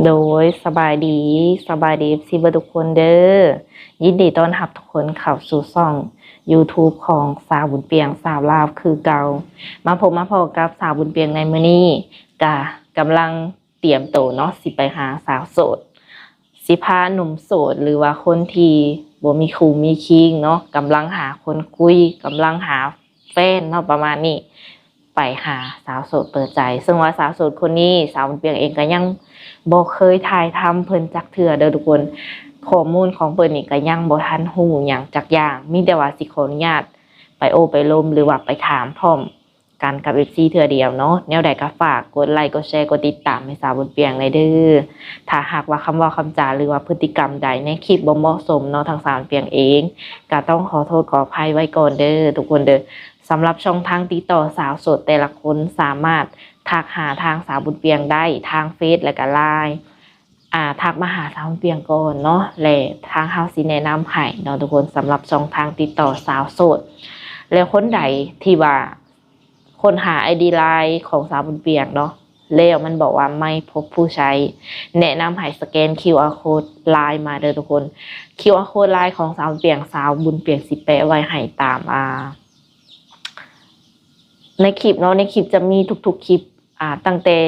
โดยสบายดีซีเบอร์ทุกคนเด้อยินดีต้อนรับทุกคนเข้าสู่ช่อง YouTube ของสาวบุญเปียงสาวลาวคือเก่ามาพบกับสาวบุญเปียงในมื้อนี้กำลังเตรียมโตวเนาะสิไปหาสาวโสดสิพาหนุ่มโสดหรือว่าคนที่บ่มีคู่มีคิงเนาะกำลังหาคนคุยกำลังหาแฟนเนาะประมาณนี้ไปหาสาวโสดเปิดใจซึ่งว่าสาวโสดคนนี้สาวบุญเปียงเองก็ยังบ่เคยถ่ายทำเพิ่นจักเทื่อเด้อทุกคนข้อมูลของเพิ่นนี่ก็ยังบ่ทันฮู้หยังจักอย่างมีแต่ว่าสิขออนุญาตไปโอ้ไปลมหรือว่าไปถามพร้อมกันกับ FC เทื่อเดียวเนาะแนวใดก็ฝากกดไลค์กดแชร์กดติดตามให้สาวบุญเปียงเลยเด้อถ้าหากว่าคำเว้าคำจาหรือว่าพฤติกรรมใดในคลิปบ่เหมาะสมเนาะทางสาวบุญเปียงเองก็ต้องขอโทษขออภัยไว้ก่อนเด้อทุกคนเด้อสำหรับช่องทางติดต่อสาวโสดแต่ละคนสามารถทักหาทางสาวบุญเปียงได้ทางเฟซและก็ไลน์ทักมาหาสาวบุญเปียงก่อนเนาะและทางเฮาสิแนะนำให้เนาะทุกคนสำหรับช่องทางติดต่อสาวโสดแล้วคนใดที่ว่าคนหา ID ไลน์ของสาวบุญเปียงเนาะแล้วมันบอกว่าไม่พบผู้ใช้แนะนำให้สแกน QR code ไลน์มาเด้อทุกคน QR code ไลน์ของสาวบุญเปียงสิแปะไว้ให้ตามในคลิปเนาะในคลิปจะมีทุกๆคลิปตั้งแต่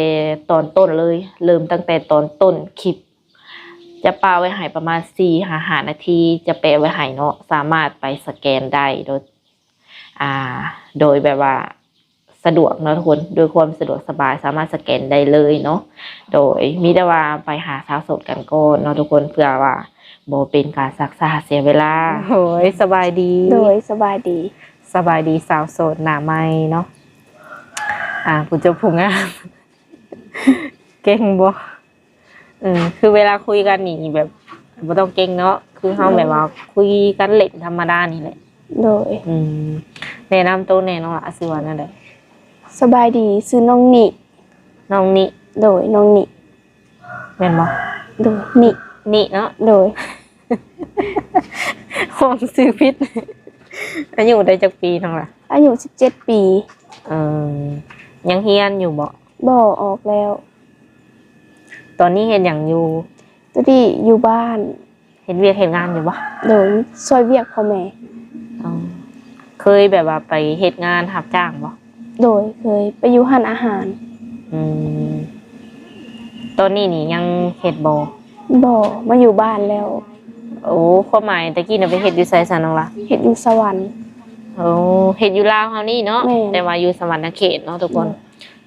ตอนต้นเลยเริ่มตั้งแต่ตอนต้นคลิปจะปาไว้ให้ประมาณ4-5 นาทีจะแปะไว้ให้เนาะสามารถไปสแกนได้โดยแบบว่าสะดวกเนาะทุกคนโดยความสะดวกสบายสามารถสแกนได้เลยเนาะโดยมีแต่ว่าไปหาสาวโสดกันก่อนเนาะทุกคนเพื่อว่าบ่เป็นการซักษาเสียเวลาโอ้ยสบายดีโดยสบายดีสาวโสดหน้าใหม่เนาะผู้เจ้าผู้งาม เก่งบ่คือเวลาคุยกันนี่แบบบ่ต้องเก่งเนาะคือเฮาแบบว่าคุยกันเล่นธรรมดานี่แหละโดยแนะนำตัวแน่น้องล่ะชื่อว่านั่นแหละสบายดีชื่อน้องนิโดยน้องนิแม่นบ่โดยนิเนาะโดย ห้องชื่อผิดอายุได้จักปีน้องล่ะอายุ17 ปียังเรียนอยู่บ่ออกแล้วตอนนี้เฮ็ดหยังอยู่ตอนนี้อยู่บ้านเฮ็ดเวียกเฮ็ดงานอยู่บ่โดยช่วยเวียกพ่อแม่เคยแบบว่าไปเฮ็ดงานรับจ้างบ่โดยเคยไปอยู่ร้านอาหารตอนนี้นี่ยังเฮ็ดบ่มาอยู่บ้านแล้วโอ้ความหมายตะกี้น่ะไปเฮ็ดอยู่ไสซะน้องล่ะเฮ็ดอยู่สวรรค์โอ้เฮ็ดอยู่ลาวเฮานี่เนาะแต่ว่าอยู่สวรรณเขตเนาะทุกคน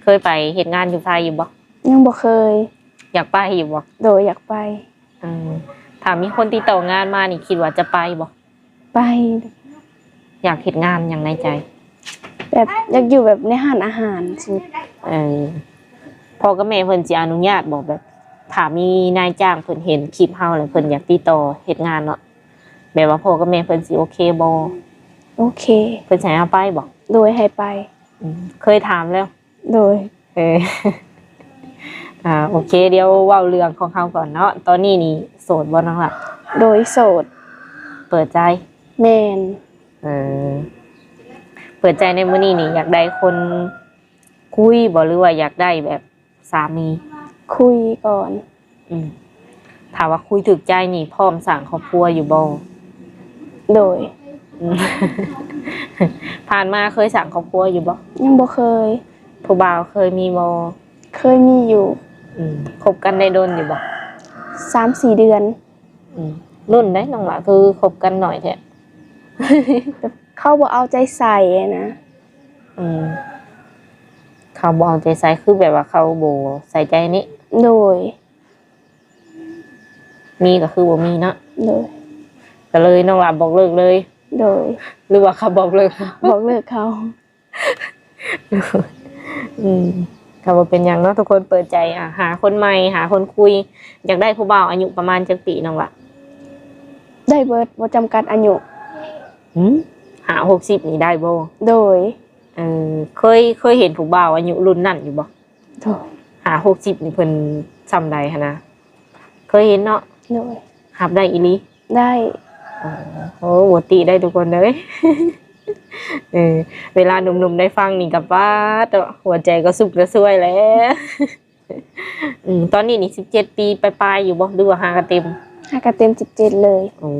เคยไปเฮ็ดงานอยู่ไสอยู่บ่ยังบ่เคยอยากไปอยู่บ่โดยอยากไปถ้ามีคนติดต่องานมานี่คิดว่าจะไปบ่ไปอยากเฮ็ดงานหยังในใจแบบอยากอยู่แบบในร้านอาหารสุดพ่อกับแม่เพิ่นสิอนุญาตบ่แบบถ้ามีนายจ้างเพิ่นเห็นคลิปเฮาแล้วเพิ่นอยากติดต่อเฮ็ดงานเนาะแบบว่าพ่อกับแม่เพิ่นสิโอเคบ่โอเคเพิ่นสิให้เอาไปบ่โดยให้ไปเคยถามแล้วโดยโอเคเดี๋ยวเว้าเรื่องของเฮาก่อนเนาะตอนนี้นี่โสดบ่น้องล่ะโดยโสดเปิดใจแม่นเปิดใจในมื้อนี้นี่อยากได้คนคุยบ่หรือว่าอยากได้แบบสามีคุยก่อนถ้าว่าคุยถูกใจนี่พร้อมสร้างครอบครัวอยู่บ่โดยผ่านมาเคยสร้างครอบครัวอยู่บ่ยังบ่เคยผู้บ่าวเคยมีบ่เคยมีอยู่คบกันได้โดนอยู่บ่3-4 เดือนรุ่นได้น้องล่ะคือคบกันหน่อยแท้เขาบ่เอาใจใส่นะเขาบ่เอาใจใส่คือแบบว่าเขาบ่ใส่ใจนี่โดยมีก็คือบ่มีเนาะโดยก็เลยน้องล่ะบอกเลิกเลยโดยหรือว่าเขาบอกเลิกเขาเขาบ่เป็นหยังเนาะทุกคนเปิดใจหาคนใหม่หาคนคุยอยากได้ผู้บ่าวอายุประมาณจักปีน้องล่ะได้เบิดบ่จำกัดอายุ50-60นี่ได้บ่โดยเคยเห็นผู้บ่าวอายุรุ่นนั้นอยู่บ่โดย50-60นี่เพิ่นซำใดหั่นนะเคยเห็นเนาะโดยรับได้อีหลีได้โอ้บ่ติได้ทุกคนเด้ยเวลาหนุ่มๆได้ฟังนี่ก็ป๊าดหัวใจก็สุกระซวยแล้ว ตอนนี้นี่17 ปีปลายๆอยู่บ่หรือว่าหากันเต็ม หากะเต็ม17เลย โอ้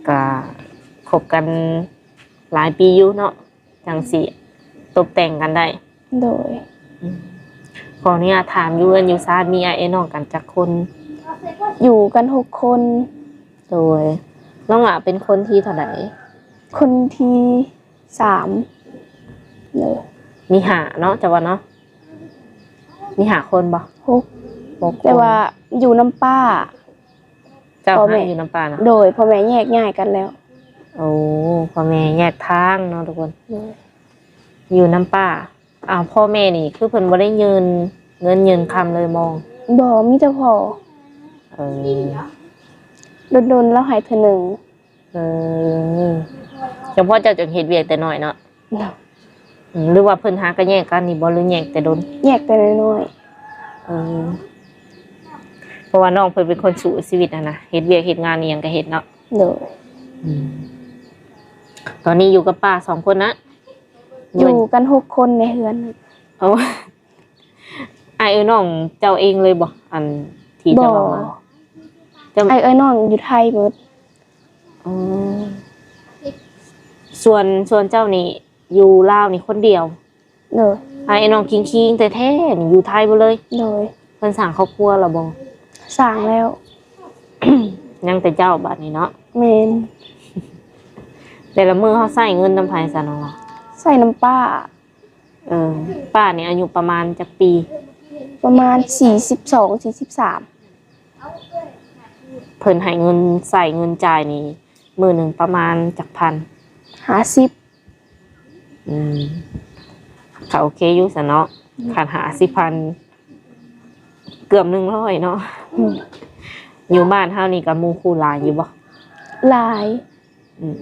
ก็คบกันหลายปีอยู่เนาะจังสิตกแต่งกันได้ โดย ขออนุญาตถามอยู่อยู่ซาดมีไอ้น้องกันจักคน อยู่กัน6 คน โดยน้องเป็นคนที่เท่าไหร่ คนที่3เลย มีหาเนาะจะว่าเนาะมีหาคนบ่ 6 6 แต่ว่าอยู่น้ำป้า เจ้า พ่อแม่ หาอยู่น้ำปลานะ โดยพ่อแม่แยกย้ายกันแล้ว โอ้พ่อแม่แยกทางเนาะทุกคน โดย อยู่น้ำป่าพ่อแม่นี่คือเพิ่นบ่ได้ยืนเงินยืนคำเลยมอง บ่มีแต่พ่อ เออ โดนๆแล้วหายเทื่อหนึง เออเฉพาะเจ้าจังเฮ็ดเวียกแต่น้อยเนาะหรือว่าเพิ่นหากันแยกกันนี่บ่หรือแยกแต่โดน แยกแต่น้อย เออเพราะว่าน้องเพิ่นเป็นคนสู้ชีวิตนะเฮ็ดเวียกเฮ็ดงานอีหยังก็เฮ็ดเนาะ ๆโดย ตอนนี้อยู่กับป้า2 คนนะ อยู่กัน6 คนในเฮือน เอาไอ้น้องเจ้าเองเลยบ่อันที่จะเอามาเจ้า ไอ้น้องอยู่ไทยหมด อ๋อส่วนเจ้านี่อยู่ลาวนี่คนเดียว โดย ไอ้น้องคิงๆแต่แท้นี่อยู่ไทยบ่เลย โดย เพิ่นสร้างครอบครัวแล้วบ่ สร้างแล้ว ยังแต่เจ้าบัดนี้เนาะ แม่น แต่ละมื้อเฮาใช้เงินนำไผซะน้องล่ะ ใส่น้ำป้า ป้านี่อายุประมาณจักปี ประมาณ42 43 เพิ่นให้เงินใส่เงินจ่ายนี่มื้อหนึงประมาณจักพัน 50 ก็โอเคอยู่ซะเนาะคัน50,000เกือบ100เนาะ อยู่บ้านเฮานี่ก็หมู่คู่หลายอยู่บ่ หลาย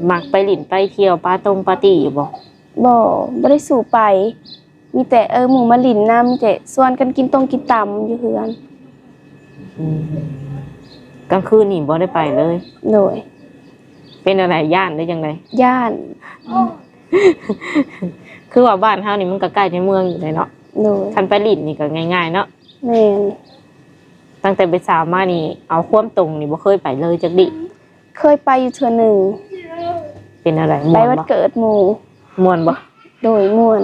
มักไปหลินไปเที่ยวปาร์ตี้อยู่บ่ บ่ได้สู่ไป มีแต่หมู่มาลินน้ำมีแต่ส่วนกันกินกินตำอยู่เฮือน กลางคืนนี่บ่ได้ไปเลย โดย เป็นอะไรย่านได้จังได ย่าน คือว่าบ้านเฮานี่มันก็ใกล้ในเมืองอยู่เลยเนาะ โดย คันไปหลินนี่ก็ง่ายๆเนาะ แม่น ตั้งแต่ไปสาวมานี่เอาความตรงนี่บ่เคยไปเลยจักดิ เคยไปอยู่เทื่อหนึง เป็นอะไร ไป ม่วน วัน บ่ เกิดหมู่ ม่วนบ่ โดยม่วน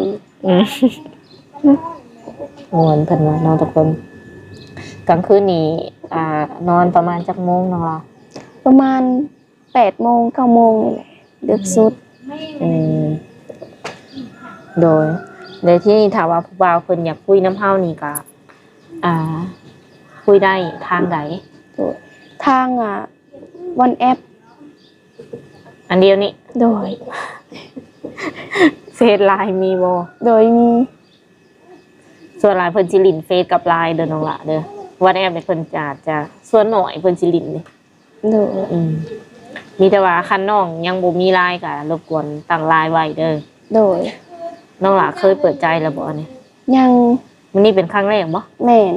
ม่วนเพิ่นว่าเนาะทุกคนกลางคืนนี่นอนประมาณจักโมงเนาะล่ะ ประมาณ8 โมง 9 โมงนี่แหละดึกสุด โดยที่นี่ถามว่าผู้บ่าวเพิ่นอยากคุยน้ำเฮานี่ก็คุยได้ทางใด โดยทางวันแอป อันเดียวนี้ โดย เฟซไลน์มีบ่ โดยมี ส่วนไลน์เพิ่นสิลินเฟซกับไลน์เด้อน้องละเด้อวันแอปเนี่ยเพิ่นจะส่วนหน่อยเพิ่นสิลินนี่ โดย มีแต่ว่าคันน้องยังบ่มีไลน์ก็รบกวนตั้งไลน์ไว้เด้อ โดย น้องละเคยเปิดใจแล้วบ่อันนี้ ยัง มื้อนี้เป็นครั้งแรกบ่ แม่น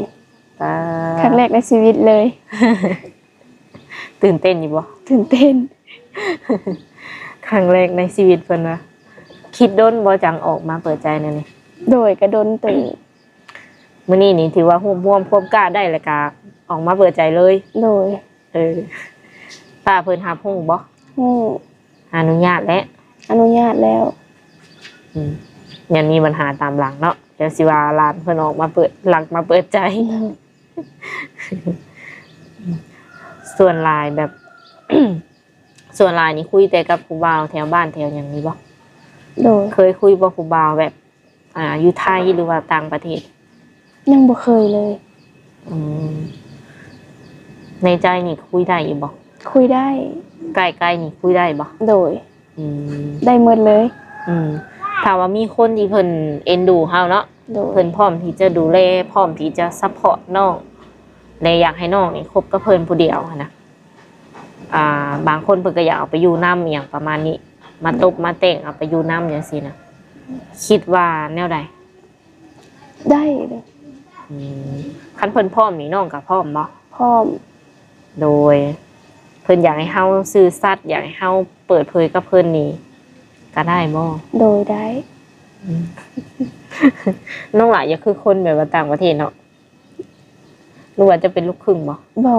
อ่า ครั้งแรกในชีวิตเลย ตื่นเต้นอยู่บ่ ตื่นเต้น ครั้งแรกในชีวิตเพิ่นว่าคิดด้นบ่จังออกมาเปิดใจแนวนี้ โดยกระดนตื่น มื้อนี้นี่ถือว่าร่วมความกล้าได้แล้วก็ออกมาเปิดใจเลย โดย ป้าเพิ่นรับรู้บ่ ฮู้ อนุญาตแล้ว อนุญาตแล้ว ยันมีปัญหาตามหลังเนาะเดี๋ยวสิว่าร้านเพิ่นออกมาเปิดหลังมาเปิดใจ ส่วนลายแบบ ส่วนลายนี่คุยแต่กับผู้บ่าวแถวบ้านแถวอย่างนี้บ่ โดย เคยคุยบ่ผู้บ่าวแบบอยู่ไทยหรือว่าต่างประเทศ ยังบ่เคยเลย ในใจนี่คุยได้อยู่บ่ คุยได้ ใกล้ๆนี่คุยได้บ่ โดย อืม ได้หมดเลย ถ้าว่ามีคนที่เพิ่นเอ็นดูเฮาเนาะ โดย เพิ่นพร้อมที่จะดูแลพร้อมที่จะซัพพอร์ตน้องและอยากให้น้องนี่คบกับเพิ่นผู้เดียวหั้นนะบางคนเพิ่นก็อยากเอาไปอยู่นำอหย่างประมาณนี้ มาตบมาแต่งเอาไปอยู่นำจังซี่นะคิดว่าแนวใด ได้เลย คันเพิ่นพร้อมนี่น้องก็พร้อมบ่ พร้อม โดย เพิ่นอยากให้เฮาซื่อสัตย์อยากให้เฮาเปิดเผยกับเพิ่นนี่ก็ได้บ่ โดยได้ น้องหลายอย่าคือคนแบบว่าต่างประเทศเนาะ หรือว่าจะเป็นลูกครึ่งบ่ บ่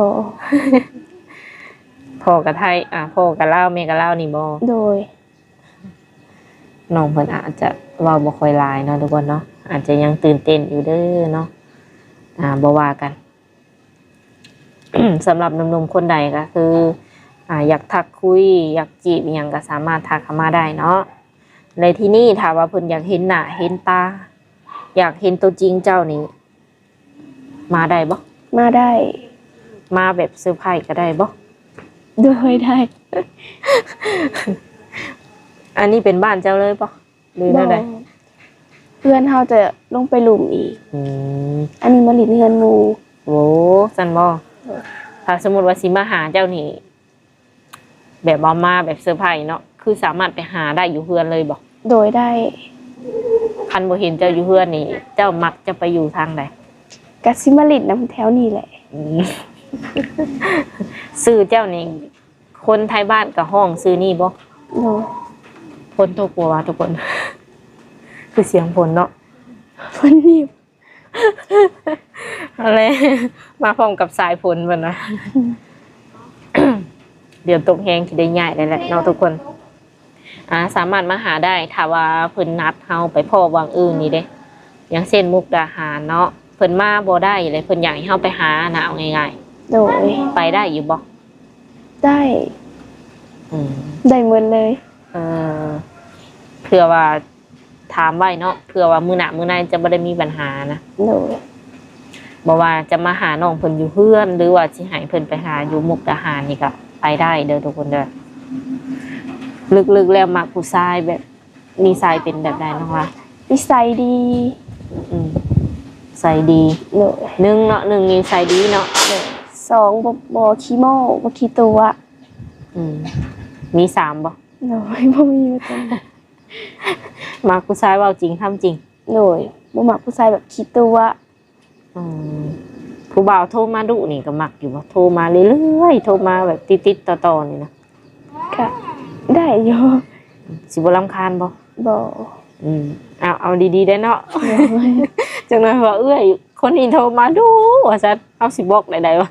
พ่อกับไทยพ่อกับลาวแม่กับลาวนี่บ่ โดย น้องเพิ่นอาจจะเว้าบ่ค่อยหลายเนาะทุกคนเนาะอาจจะยังตื่นเต้นอยู่เด้อเนาะบ่ว่ากัน สำหรับหนุ่มๆคนใดก็คืออยากทักคุยอยากจีบอหยังก็สามารถทักเข้ามาได้เนาะในที่นี่ถ้าว่าเพิ่นอยากเห็นหน้าเห็นตาอยากเห็นตัวจริงเจ้านี่มาได้บ่ มาได้ มาแบบเซอร์ไพรส์ก็ได้บ่ โดยได้ อันนี้เป็นบ้านเจ้าเลยบ่หรือ บ่ แนวใด เพื่อนเฮาจะลงไปหลุมอีก อืม อันนี้มาหลินเฮือนหมู่ โอ้ซั่นบ่ถ้าสมมุติว่าสิมาหาเจ้านี่แบบบ่มาแบบเซอร์ไพรส์เนาะคือสามารถไปหาได้อยู่เฮือนเลยบ่ โดยได้ คันบ่เห็นเจ้าอยู่เฮือนนี่ เจ้ามักจะไปอยู่ทางใด กะสิมาหลินนำแถวนี้แหละ อืม ซื้อเจ้านี่คนไทยบ้านกับห้องซื้อนี่บ่ โดย ฝนตกบ่วะทุกคน คือเสียงฝนเนาะ เพิ่นนี่ อะไร มาพร้อมกับสายฝนเพิ่นนะ เดี๋ยวตกแฮงสิได้ย้ายได้แหละเนาะทุกคนสามารถมาหาได้ถ้าว่าเพิ่นนัดเฮาไปพ้อวางอื่นนี่เด้อย่างเช่นมุกดาหารเนาะเพิ่นมาบ่ได้เลยเพิ่นอยากให้เฮาไปหานะเอาง่าย โดย ๆไปได้อยู่บ่ ได้ อืม ได้หมดเลย เออเผื่อว่าถามไว้เนาะเผื่อว่ามื้อหน้ามื้อในจะบ่ได้มีปัญหานะ โดย บ่ว่าจะมาหาน้องเพิ่นอยู่เฮือน หรือว่าสิให้เพิ่นไปหาอยู่มุกดาหารนี่ก็ไปได้เด้อทุกคนเด้อลึกๆแล้วมักผู้ชายแบบนิสัยเป็นแบบใดน้องล่ะ นิสัยดี อืมใส่ดี โดย หนึ่งเนาะหนึ่งนิสัยดีเนาะ สองบ่ขี้โม้บ่ขี้ตัว อืมมีสามบ่ โดยบ่มีว่าจังได๋ มักผู้ชายเว้าจริงทำจริง โดยบ่มักผู้ชายแบบขี้ตัว อืมผู้บ่าวโทรมาดุนี่ก็มักอยู่บ่โทรมาเรื่อยๆโทรมาแบบติดๆต่อๆนี่นะ ก็ได้อยู่ สิบ่รำคาญบ่ บ่ อืมเอาดีๆได้เนาะ โดย จังเลยว่าเอ้ยคนนี้โทรมาดูว่าซัดเอาสิบอกได้วะ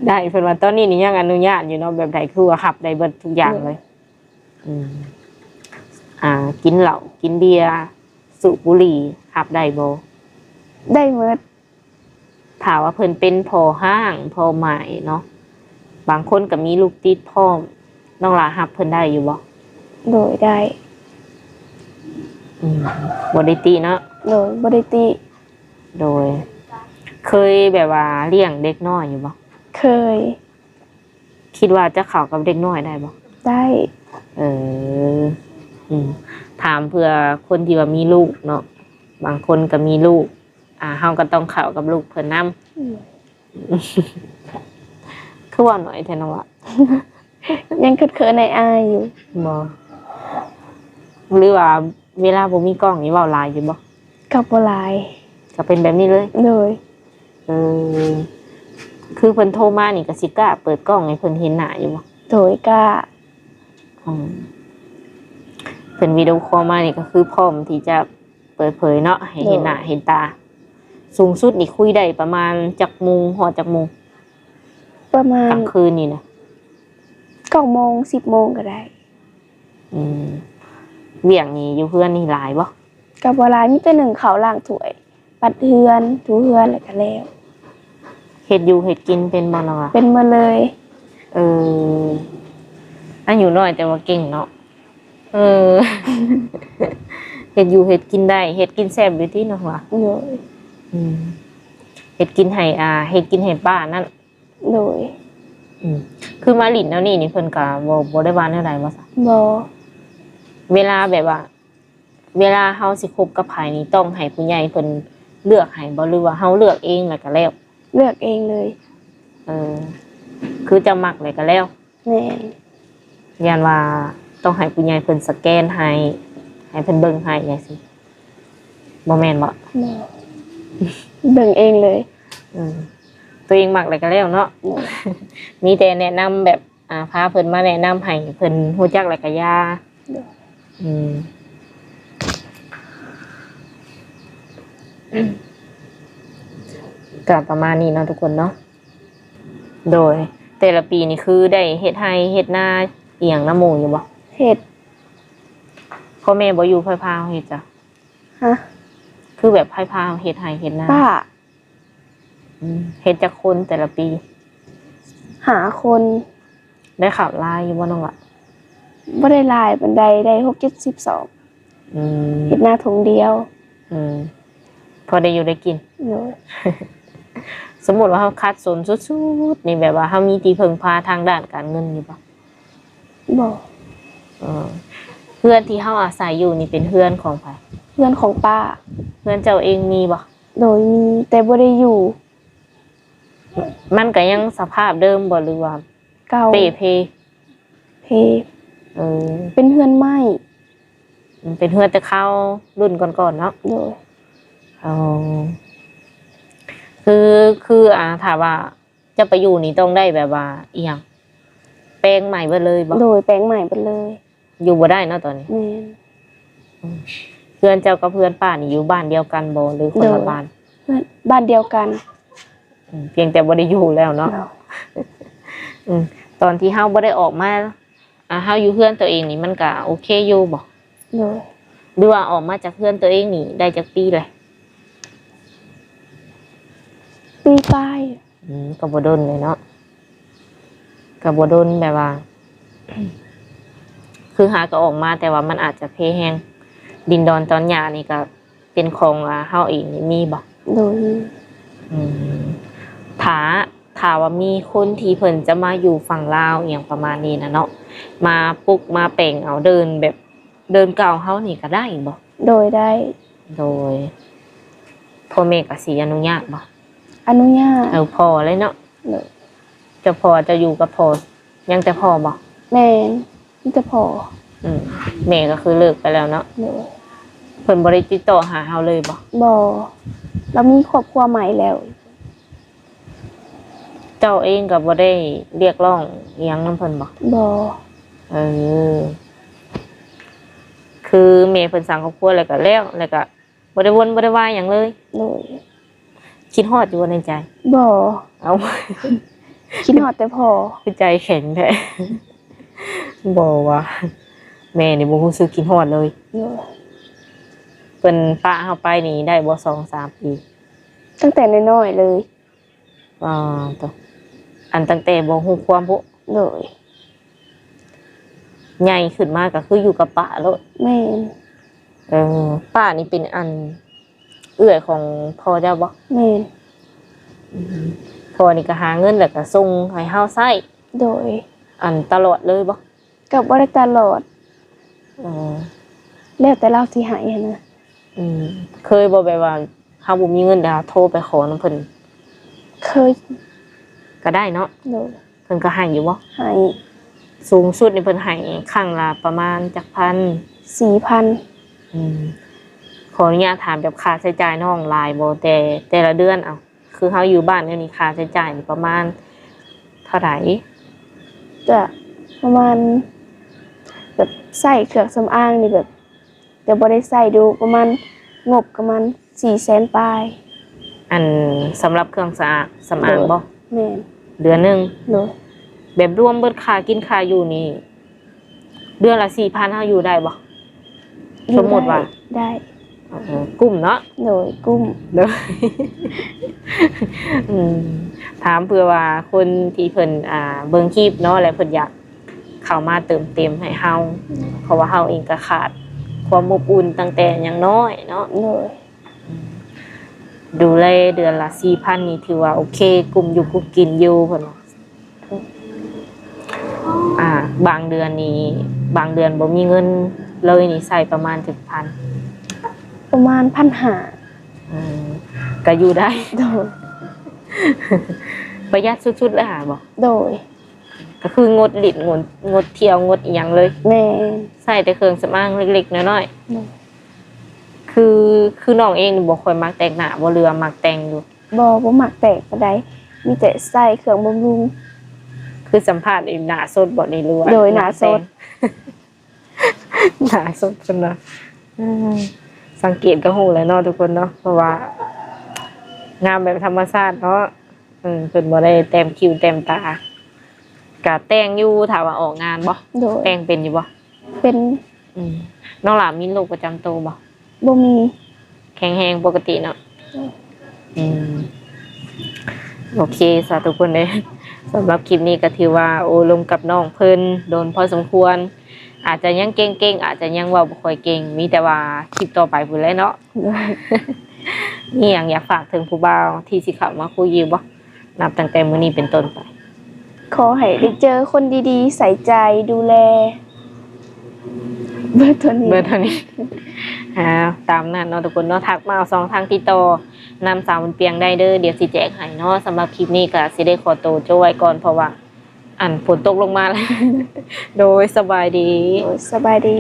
ได้เพิ่นว่าตอนนี้นี่ยังอนุญาตอยู่เนาะแบบใดคือว่าขับได้เบิดทุกอย่างเลย อืมกินเหล้ากินเบียร์สูบบุหรี่ขับได้บ่ ได้หมด ถามว่าเพิ่นเป็นพอห้างพอหมายเนาะบางคนก็มีลูกติดพร้อมน้องหลาฮับเพิ่นได้อยู่บ่ โดยได้ อืมบ่ได้ติเนาะ โดยบ่ได้ติ โดย เคยแบบว่าเลี้ยงเด็กน้อยอยู่บ่ เคย คิดว่าจะเข้ากับเด็กน้อยได้บ่ ได้ เออ ถามเพื่อคนที่ว่ามีลูกเนาะบางคนก็มีลูกเฮาก็ต้องเข้ากับลูกเพิ่นนำ คือว่าหน่อยแท้เนาะวะ ยังเขินๆในอายอยู่ บ่หรือว่าเวลาบ่มีกล้องนี่เว้าหลายอยู่บ่ กับบ่หลาย ก็เป็นแบบนี้เลย โดย เออ คือเพิ่นโทรมานี่ก็สิกล้าเปิดกล้องให้เพิ่นเห็นหน้าอยู่บ่ โดยกล้า อืมเพิ่นวิดีโอคอลมานี่ก็คือพร้อมที่จะเปิดเผยเนาะให้เห็นหน้าเห็นตา สูงสุดนี่คุยได้ประมาณจักโมงฮอดจักโมง ประมาณ กลางคืนนี่นะ 9 โมง 10 โมงก็ได้ อืมเวียงนี่อยู่เพื่อนนี่หลายบ่ กับบ่หลายมีแต่หนึ่งข้าวล้างถ้วย ปัดเฮือนถูเฮือนแล้วก็แล้ว เฮ็ดอยู่เฮ็ดกินเป็นบ่เนาะ เป็นมาเลย เอออายุน้อยแต่ว่าเก่งเนาะเออ เฮ็ดอยู่เฮ็ดกินได้เฮ็ดกินแซ่บอยู่ที่เนาะว่ะ โดย อืมเฮ็ดกินให้เฮ็ดกินให้ป้านั่น โดย คือมาหลินแล้วนี่เพิ่นก็บ่ได้ว่าแนวใดว่าซะ บ่ เวลาแบบว่า เวลาเฮาสิคบกับไผนี่ต้องให้ผู้ใหญ่เพิ่นเลือกให้บ่หรือว่าเฮาเลือกเองแล้วก็แล้ว เลือกเองเลย เออ คือจะมักแล้วก็แล้ว แม่น ยันว่าต้องให้ผู้ใหญ่เพิ่นสแกนให้เพิ่นเบิ่งให้จังซี่บ่แม่นบ่ บ่เบิ่งเองเลย อืมตัวเองมักแล้วก็แล้วเนาะ มีแต่แนะนำแบบพาเพิ่นมาแนะนำให้เพิ่นฮู้จักแล้วก็ย่าอืม ก็ประมาณนี้เนาะทุกคนเนาะโดยแต่ละปีนี่คือได้เฮ็ดไร่เฮ็ดนาเอียงน้ำหมู่อยู่บ่ เฮ็ด พ่อแม่บ่อยู่ไผพาเฮ็ดจ้ะ ฮะ คือแบบไผพาเฮ็ดไร่เฮ็ดนา ป้า เฮ็ดจักคนแต่ละปี หาคน ได้ข่าวลายอยู่บ่น้องล่ะ บ่ได้หลายปานใดได้6-72 อืม เฮ็ดหน้าถุงเดียว อืมพอได้อยู่ได้กิน โดย สมมุติว่าเฮาคัดสนสุดๆนี่แบบว่าเฮามีที่พึ่งพาทางด้านการเงินอยู่บ่ บ่ เออเพื่อนที่เฮาอาศัยอยู่นี่เป็นเพื่อนของไผ เพื่อนของป้า เพื่อนเจ้าเองมีบ่ โดยมีแต่บ่ได้อยู่ มันก็ยังสภาพเดิมบ่หรือว่า เก่า เป้เพ เพ เออ เป็นเพื่อนใหม่ เป็นเพื่อนแต่เขารุ่นก่อนๆเนาะ โดย อ๋อคือถามว่าจะไปอยู่นี่ต้องได้แบบว่าอีหยังแปลงใหม่ไปเลยบ่ โดยแปลงใหม่ไปเลย อยู่บ่ได้เนาะตอนนี้ แม่น เพื่อนเจ้ากับเพื่อนป้านี่อยู่บ้านเดียวกันบ่หรือคนละบ้าน เพื่อนบ้านเดียวกัน เพียงแต่บ่ได้อยู่แล้วเนาะ เนาะ ตอนที่เฮาบ่ได้ออกมาเฮาอยู่เพื่อนตัวเองนี่มันก็โอเคอยู่บ่ โดย หรือว่าออกมาจากเพื่อนตัวเองนี่ได้จักปีเลย ปีป้าย ก็บ่ดนเลยเนาะก็บ่ดนแบบว่า คือหาก็ออกมาแต่ว่ามันอาจจะเพแฮงดินดอนตอนหญ้านี่ก็เป็นของเฮาเองนี่มีบ่ โดย ถ้าว่ามีคนที่เพิ่นจะมาอยู่ฝั่งลาวอหย่างประมาณนี้นะเนาะมาปลุกมาแปลงเอาเดินแบบเดินเก่าเฮานี่ก็ได้บ่ โดยได้ โดยพ่อแม่ก็สิอนุญาตบ่ อนุญาต พอเลยเนาะ โดย จะพอจะอยู่กับพอยังแต่พอบ่ แม่นมีแต่พอ แม่ก็คือเลิกไปแล้วเนาะ โดย เพิ่นบ่ได้ติดต่อหาเฮาเลยบ่ บ่เรามีครอบครัวใหม่แล้ว เจ้าเองก็บ่ได้เรียกร้องอิหยังนำเพิ่นบ่ บ่ เออคือแม่เพิ่นสร้างครอบครัวแล้วก็บ่ได้วนบ่ได้วายหยังเลย โดย คิดฮอดอยู่ในใจ บ่ เอา คิดฮอดแต่พอ คือใจแข็งแท้ บอกว่าแม่นี่บ่รู้สึกคิดฮอดเลย โดย เพิ่นปะเฮาไปนี่ได้บ่2-3 ปี ตั้งแต่น้อยๆเลย ตัวอันตั้งแต่บ่ฮู้ความพุ โดย ใหญ่ขึ้นมาก็คืออยู่กับป้าโลด แม่น ป้านี่เป็นอันเอื้อยของพ่อเจ้าบ่ แม่น พ่อนี่ก็หาเงินแล้วก็ส่งให้เฮาใช้ โดย อันตลอดเลยบ่ กับบ่ได้ตลอด อ๋อ แล้วแต่เราสิให้หั้นนะ เคยบ่แบบว่าเฮาบ่มีเงินเดี๋ยวโทรไปขอนำเพิ่น เคย ก็ได้เนาะ โดย เพิ่นก็ให้อยู่บ่ ให้ สูงสุดนี่เพิ่นให้ครั้งละประมาณจักพัน 4,000 ขออนุญาตถามแบบค่าใช้จ่ายน้องหลายบ่แต่ละเดือนเอาคือเฮาอยู่บ้านเนี่ยนี่ค่าใช้จ่ายนี่ประมาณเท่าไหร่ จะประมาณแบบใส่เครื่องสำอางนี่แบบแต่บ่ได้ใส่ดูประมาณงบประมาณ400,000ปลาย อันสำหรับเครื่องสำอางบ่ แม่น เดือนหนึง โดย แบบรวมเบิดค่ากินค่าอยู่นี่ เดือนละ 4,000 เฮาอยู่ได้บ่ สมมุติว่า ได้ กุ้มเนาะ โดยกุ้ม เด้อ ถามเพื่อว่าคนที่เพิ่นเบิ่งคลิปเนาะและเพิ่นอยากเข้ามาเติมเต็มให้เฮาเพราะว่าเฮาเองก็ขาดความอบอุ่นตั้งแต่ยังน้อยเนาะ โดย ดูแลเดือนละ 4,000 นี่ถือว่าโอเคกลุ่มอยู่กุมกินอยู่เพิ่นว่าบางเดือนนี้บางเดือนบ่มีเงินเลยนี่ใส่ประมาณถึง1,000 ประมาณ1,500 ก็อยู่ได้ โดย ประหยัดสุดๆเลยค่ะบอก โดย ก็คืองดหลินงดเที่ยวงดอีหยังเลย แม่น ใส่แต่เครื่องสำอางเล็กๆน้อย โดย ๆคือน้องเองนี่บ่ค่อยมักแต่งหน้าบ่เรือมักแต่งอยู่ บ่มักแตกปานใดมีแต่ใส่เครื่องบำรุง คือสัมภาษณ์หน้าสดบ่ได้รู้ โดยหน้าสด หน้าสดเพิ่นว่าสังเกตก็ฮู้แหล้วเนาะทุกคนเนาะเพราะว่า งามแบบธรรมชาติเนาะเพิ่นบ่ได้แต้มคิ้วแต้มตาก็แต่งอยู่ถามว่าออกงานบ่ โดย แต่งเป็นอยู่บ่ เป็น อืมน้องหลานมีโรคประจำตัวบ่ บ่มี แข็งแรงปกติเนาะอืมโอเคสาธุคนเลยสำหรับคลิปนี้ก็ถือว่าโอ้ลงกับน้องเพิ่นโดนพอสมควร อาจจะยังเก่งๆอาจจะยังเว้าบ่ค่อยเก่งมีแต่ว่าคลิปต่อไปพุ่นแหละเนาะ โดย นี่หยังอยากฝากถึงผู้บ่าวที่สิเข้ามาคุยอยู่บ่นับตั้งแต่มื้อนี้เป็นต้นไป ขอให้ได้เจอคนดีๆ ใส่ใจดูแล เบอร์ตัวนี้ เบอร์เท่านี้ ตามนั้นเนาะทุกคนเนาะทักมาเอา2ทางติดต่อนำสาวบนเปียงได้เด้อเดี๋ยวสิแจกให้เนาะสำหรับคลิปนี้ก็สิได้ขอตัวโจ้ไว้ก่อนเพราะว่าฝนตกลงมาแล้ว โดยสบายดี โดยสบายดี